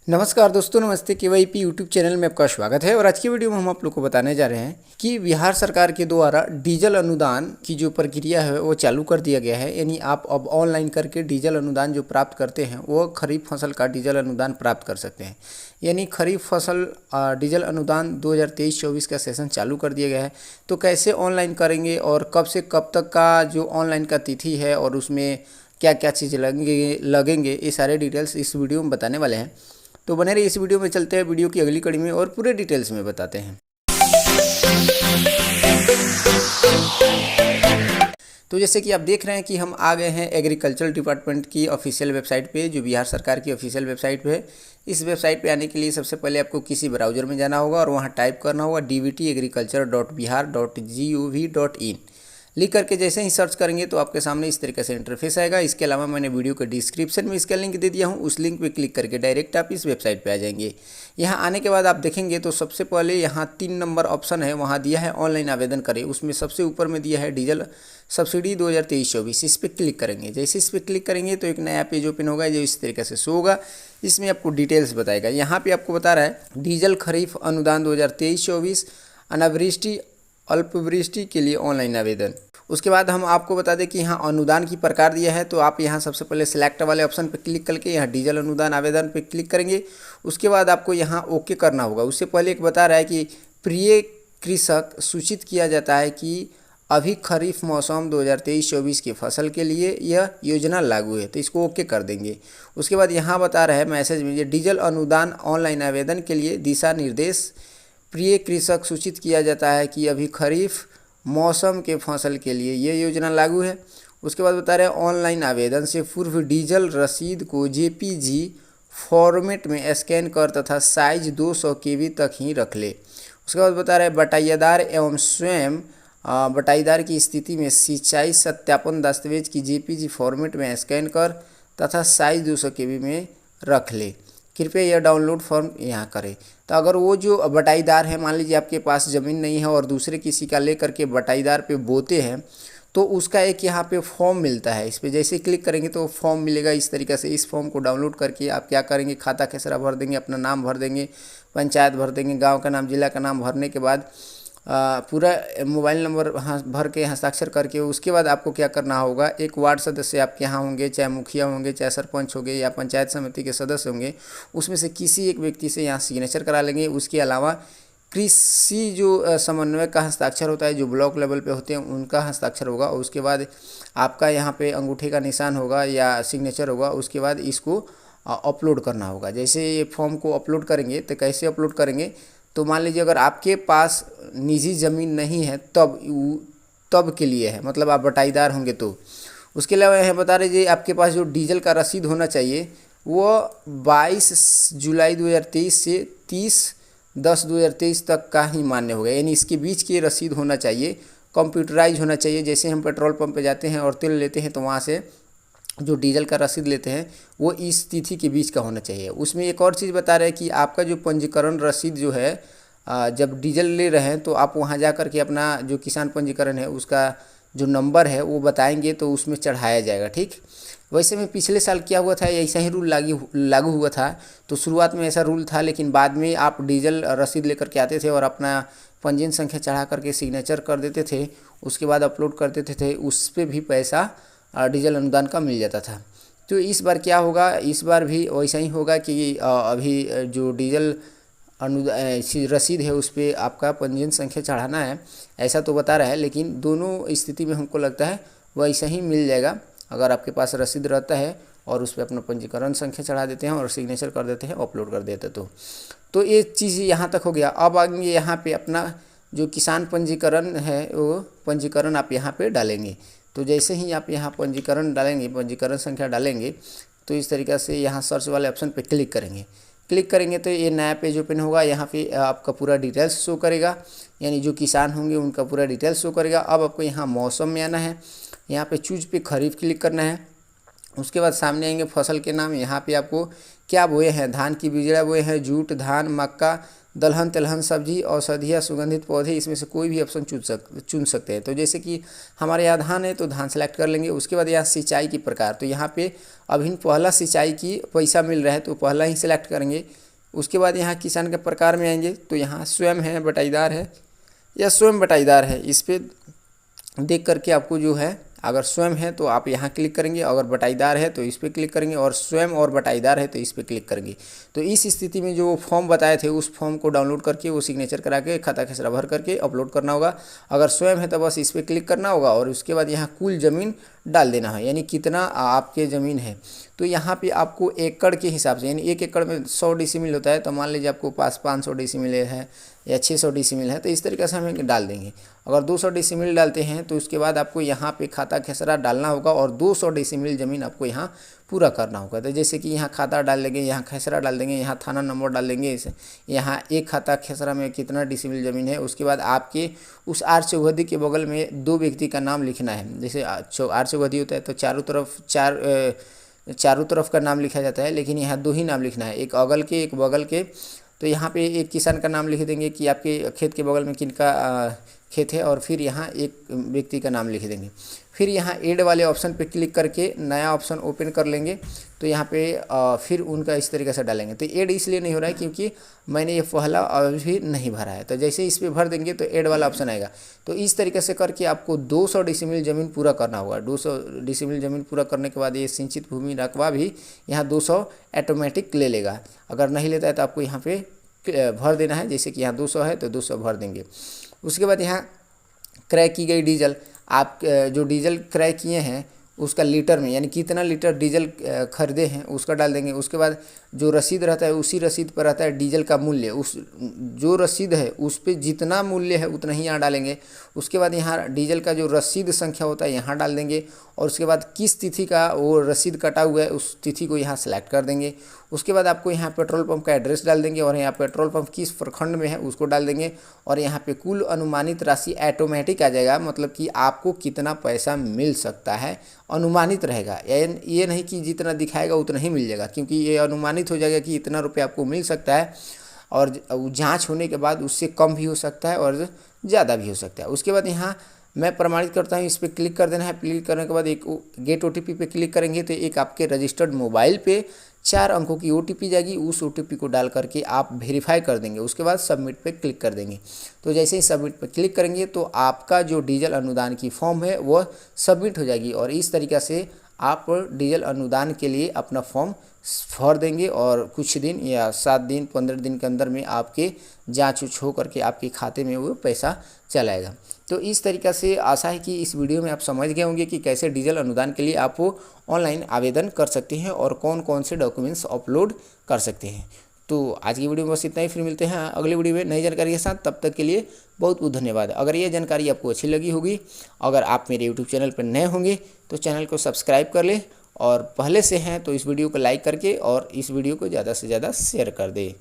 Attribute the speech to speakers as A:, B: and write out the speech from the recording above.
A: नमस्कार दोस्तों, नमस्ते। केवाईपी यूट्यूब चैनल में आपका स्वागत है। और आज की वीडियो में हम आप लोग को बताने जा रहे हैं कि बिहार सरकार के द्वारा डीजल अनुदान की जो प्रक्रिया है वो चालू कर दिया गया है। यानी आप अब ऑनलाइन करके डीजल अनुदान जो प्राप्त करते हैं वो खरीफ फसल का डीजल अनुदान प्राप्त कर सकते हैं। यानी खरीफ फसल डीजल अनुदान 2023-24 का सेशन चालू कर दिया गया है। तो कैसे ऑनलाइन करेंगे और कब से कब तक का जो ऑनलाइन का तिथि है और उसमें क्या क्या चीज़ें लगेंगे ये सारे डिटेल्स इस वीडियो में बताने वाले हैं। तो बने रहिए इस वीडियो में। चलते हैं वीडियो की अगली कड़ी में और पूरे डिटेल्स में बताते हैं। तो जैसे कि आप देख रहे हैं कि हम आ गए हैं एग्रीकल्चर डिपार्टमेंट की ऑफिशियल वेबसाइट पे, जो बिहार सरकार की ऑफिशियल वेबसाइट पे है। इस वेबसाइट पे आने के लिए सबसे पहले आपको किसी ब्राउज़र में जाना होगा और वहाँ टाइप करना होगा dvtagriculture.bihar.gov.in। लिख करके जैसे ही सर्च करेंगे तो आपके सामने इस तरीके से इंटरफेस आएगा। इसके अलावा मैंने वीडियो के डिस्क्रिप्शन में इसका लिंक दे दिया हूँ, उस लिंक पे क्लिक करके डायरेक्ट आप इस वेबसाइट पे आ जाएंगे। यहाँ आने के बाद आप देखेंगे तो सबसे पहले यहाँ 3 नंबर ऑप्शन है, वहाँ दिया है ऑनलाइन आवेदन करें। उसमें सबसे ऊपर में दिया है डीजल सब्सिडी 2023-24। इस पर क्लिक करेंगे। जैसे इस पर क्लिक करेंगे तो एक नया पेज ओपन होगा जो इस तरीके से शो होगा। इसमें आपको डिटेल्स बताएगा। यहाँ पर आपको बता रहा है डीजल खरीफ अनुदान 2023-24 अनावृष्टि अल्पवृष्टि के लिए ऑनलाइन आवेदन। उसके बाद हम आपको बता दें कि यहाँ अनुदान की प्रकार दिया है। तो आप यहाँ सबसे पहले सिलेक्ट वाले ऑप्शन पर क्लिक करके यहाँ डीजल अनुदान आवेदन पर क्लिक करेंगे। उसके बाद आपको यहाँ ओके करना होगा। उससे पहले एक बता रहा है कि प्रिय कृषक, सूचित किया जाता है कि अभी खरीफ मौसम 2023-24 की फसल के लिए यह योजना लागू है। तो इसको ओके कर देंगे। उसके बाद यहाँ बता रहा है मैसेज में डीजल अनुदान ऑनलाइन आवेदन के लिए दिशा निर्देश। प्रिय कृषक, सूचित किया जाता है कि अभी खरीफ मौसम के फसल के लिए ये योजना लागू है। उसके बाद बता रहे हैं ऑनलाइन आवेदन से पूर्व डीजल रसीद को जेपीजी फॉर्मेट में स्कैन कर तथा साइज 200 KB तक ही रख ले। उसके बाद बता रहे हैं बटाईदार एवं स्वयं बटाईदार की स्थिति में सिंचाई सत्यापन दस्तावेज की जेपीजी फॉर्मेट में स्कैन कर तथा साइज 200 KB में रख ले। कृपया यह डाउनलोड फॉर्म यहाँ करें। तो अगर वो जो बटाईदार है, मान लीजिए आपके पास ज़मीन नहीं है और दूसरे किसी का ले करके बटाईदार पे बोते हैं, तो उसका एक यहाँ पे फॉर्म मिलता है। इस पर जैसे क्लिक करेंगे तो फॉर्म मिलेगा इस तरीके से। इस फॉर्म को डाउनलोड करके आप क्या करेंगे, खाता खेसरा भर देंगे, अपना नाम भर देंगे, पंचायत भर देंगे, गाँव का नाम, जिला का नाम भरने के बाद पूरा मोबाइल नंबर भर के हस्ताक्षर करके उसके बाद आपको क्या करना होगा, एक वार्ड सदस्य आपके यहाँ होंगे, चाहे मुखिया होंगे, चाहे सरपंच होंगे या पंचायत समिति के सदस्य होंगे, उसमें से किसी एक व्यक्ति से यहाँ सिग्नेचर करा लेंगे। उसके अलावा कृषि जो समन्वय का हस्ताक्षर होता है, जो ब्लॉक लेवल पे होते हैं, उनका हस्ताक्षर होगा। और उसके बाद आपका यहाँ पे अंगूठे का निशान होगा या सिग्नेचर होगा। उसके बाद इसको अपलोड करना होगा। जैसे ये फॉर्म को अपलोड करेंगे तो कैसे अपलोड करेंगे, तो मान लीजिए अगर आपके पास निजी ज़मीन नहीं है तब के लिए है, मतलब आप बटाईदार होंगे तो। उसके अलावा यह बता रहे आपके पास जो डीजल का रसीद होना चाहिए वो 22 जुलाई 2023 से 30/10/2023 तक का ही मान्य होगा। यानी इसके बीच की रसीद होना चाहिए, कंप्यूटराइज होना चाहिए। जैसे हम पेट्रोल पंप पे जाते हैं और तेल लेते हैं तो वहाँ से जो डीजल का रसीद लेते हैं वो इस तिथि के बीच का होना चाहिए। उसमें एक और चीज़ बता रहे हैं कि आपका जो पंजीकरण रसीद जो है, जब डीजल ले रहे हैं तो आप वहां जा कर के अपना जो किसान पंजीकरण है उसका जो नंबर है वो बताएंगे तो उसमें चढ़ाया जाएगा। ठीक, वैसे में पिछले साल क्या हुआ था, ऐसा ही रूल लागू हुआ था। तो शुरुआत में ऐसा रूल था, लेकिन बाद में आप डीजल रसीद लेकर के आते थे और अपना पंजीयन संख्या चढ़ा करके सिग्नेचर कर देते थे, उसके बाद अपलोड कर देते थे, उस पर भी पैसा डीजल अनुदान का मिल जाता था। तो इस बार क्या होगा, इस बार भी वैसा ही होगा कि अभी जो डीजल रसीद है उस पर आपका पंजीयन संख्या चढ़ाना है, ऐसा तो बता रहा है। लेकिन दोनों स्थिति में हमको लगता है वैसा ही मिल जाएगा। अगर आपके पास रसीद रहता है और उस पर अपना पंजीकरण संख्या चढ़ा देते हैं और सिग्नेचर कर देते हैं, अपलोड कर देते तो ये चीज़ यहाँ तक हो गया। अब आगे यहाँ पे अपना जो किसान पंजीकरण है वो पंजीकरण आप यहाँ पे डालेंगे। तो जैसे ही आप यहाँ पंजीकरण डालेंगे, पंजीकरण संख्या डालेंगे, तो इस तरीक़े से यहाँ सर्च वाले ऑप्शन पे क्लिक करेंगे तो ये नया पेज ओपन होगा। यहाँ पे आपका पूरा डिटेल्स शो करेगा, यानी जो किसान होंगे उनका पूरा डिटेल्स शो करेगा। अब आपको यहाँ मौसम में आना है, यहाँ पे चूज पे खरीफ क्लिक करना है। उसके बाद सामने आएंगे फसल के नाम। यहाँ पे आपको क्या बोए हैं, धान की बिजड़ा बोए हैं, जूट, धान, मक्का, दलहन तिलहन सब्जी, औषधीय सुगंधित पौधे, इसमें से कोई भी ऑप्शन चुन सकते हैं। तो जैसे कि हमारे यहाँ धान है तो धान सेलेक्ट कर लेंगे। उसके बाद यहाँ सिंचाई की प्रकार, तो यहाँ पे अभी पहला सिंचाई की पैसा मिल रहा है तो पहला ही सेलेक्ट करेंगे। उसके बाद यहाँ किसान के प्रकार में आएंगे तो यहाँ स्वयं है, बटाईदार है या स्वयं बटाईदार है, इस पर देख करके आपको जो है, अगर स्वयं है तो आप यहाँ क्लिक करेंगे, अगर बटाईदार है तो इस पर क्लिक करेंगे, और स्वयं और बटाईदार है तो इस पर क्लिक करेंगे। तो इस स्थिति में जो फॉर्म बताए थे उस फॉर्म को डाउनलोड करके वो सिग्नेचर करा के खाता खेसरा भर करके अपलोड करना होगा। अगर स्वयं है तो बस इस पर क्लिक करना होगा और उसके बाद यहाँ कुल ज़मीन डाल देना है, यानी कितना आपके ज़मीन है। तो यहाँ पे आपको एकड़ के हिसाब से, यानी 1 एकड़ में 100 डेसिमिल होता है, तो मान लीजिए आपको पास 500 डेसिमिल है या 600 डेसिमिल है, तो इस तरीके से हम डाल देंगे। अगर 200 डेसिमिल डालते हैं तो उसके बाद आपको यहाँ पे खाता खेसरा डालना होगा और 200 डेसिमिल ज़मीन आपको यहाँ पूरा करना होगा। तो जैसे कि यहाँ खाता डाल देंगे, यहाँ खेसरा डाल देंगे, यहाँ थाना नंबर डाल देंगे, यहाँ एक खाता खेसरा में कितना डेसिमिल ज़मीन है। उसके बाद आपके उस आर चौहदी के बगल में 2 व्यक्ति का नाम लिखना है। जैसे आर चौहदी होता है तो चारों तरफ का नाम लिखा जाता है, लेकिन यहाँ 2 ही नाम लिखना है, एक अगल के एक बगल के। तो यहाँ पे एक किसान का नाम लिख देंगे कि आपके खेत के बगल में किनका खेत है, और फिर यहाँ एक व्यक्ति का नाम लिख देंगे। फिर यहाँ ऐड वाले ऑप्शन पे क्लिक करके नया ऑप्शन ओपन कर लेंगे। तो यहाँ पे फिर उनका इस तरीके से डालेंगे। तो ऐड इसलिए नहीं हो रहा है क्योंकि मैंने ये पहला अभी नहीं भरा है, तो जैसे इस पर भर देंगे तो ऐड वाला ऑप्शन आएगा। तो इस तरीके से करके आपको 200 डेसिमिल ज़मीन पूरा करना होगा। 200 डेसिमिल ज़मीन पूरा करने के बाद ये सिंचित भूमि रकबा भी यहाँ 200 ऑटोमेटिक ले लेगा। अगर नहीं लेता है तो आपको यहाँ पे भर देना है, जैसे कि यहाँ 200 है तो 200 भर देंगे। उसके बाद यहाँ क्रय की गई डीजल, आप जो डीजल क्रय किए हैं उसका लीटर में, यानी कितना लीटर डीजल खरीदे हैं उसका डाल देंगे। उसके बाद जो रसीद रहता है उसी रसीद पर रहता है डीजल का मूल्य, उस जो रसीद है उस पर जितना मूल्य है उतना ही यहाँ डालेंगे। उसके बाद यहाँ डीजल का जो रसीद संख्या होता है यहाँ डाल देंगे, और उसके बाद किस तिथि का वो रसीद कटा हुआ है उस तिथि को यहाँ सेलेक्ट कर देंगे। उसके बाद आपको यहाँ पेट्रोल पंप का एड्रेस डाल देंगे, और यहाँ पेट्रोल पंप किस प्रखंड में है उसको डाल देंगे, और यहाँ पे कुल अनुमानित राशि ऑटोमेटिक आ जाएगा, मतलब कि आपको कितना पैसा मिल सकता है अनुमानित रहेगा। ये नहीं कि जितना दिखाएगा उतना ही मिल जाएगा, क्योंकि ये अनुमानित हो जाएगा कि इतना रुपये आपको मिल सकता है, और जांच होने के बाद उससे कम भी हो सकता है और ज़्यादा भी हो सकता है। उसके बाद यहाँ मैं प्रमाणित करता हूँ, इस पर क्लिक कर देना है। क्लिक करने के बाद एक गेट OTP पे क्लिक करेंगे तो एक आपके रजिस्टर्ड मोबाइल पे 4 अंकों की OTP जाएगी। उस OTP को डाल करके आप वेरीफाई कर देंगे। उसके बाद सबमिट पे क्लिक कर देंगे। तो जैसे ही सबमिट पे क्लिक करेंगे तो आपका जो डीजल अनुदान की फॉर्म है वह सबमिट हो जाएगी, और इस तरीक़े से आप डीजल अनुदान के लिए अपना फॉर्म भर देंगे, और कुछ दिन या 7 दिन 15 दिन के अंदर में आपके जांच उच हो करके आपके खाते में वो पैसा चलाएगा। तो इस तरीक़ा से आशा है कि इस वीडियो में आप समझ गए होंगे कि कैसे डीजल अनुदान के लिए आप ऑनलाइन आवेदन कर सकते हैं और कौन कौन से डॉक्यूमेंट्स अपलोड कर सकते हैं। तो आज की वीडियो में बस इतना ही, फिर मिलते हैं अगली वीडियो में नई जानकारी के साथ। तब तक के लिए बहुत बहुत धन्यवाद। अगर ये जानकारी आपको अच्छी लगी होगी, अगर आप मेरे यूट्यूब चैनल पर नए होंगे तो चैनल को सब्सक्राइब कर लें, और पहले से हैं तो इस वीडियो को लाइक करके और इस वीडियो को ज़्यादा से ज़्यादा शेयर कर दें।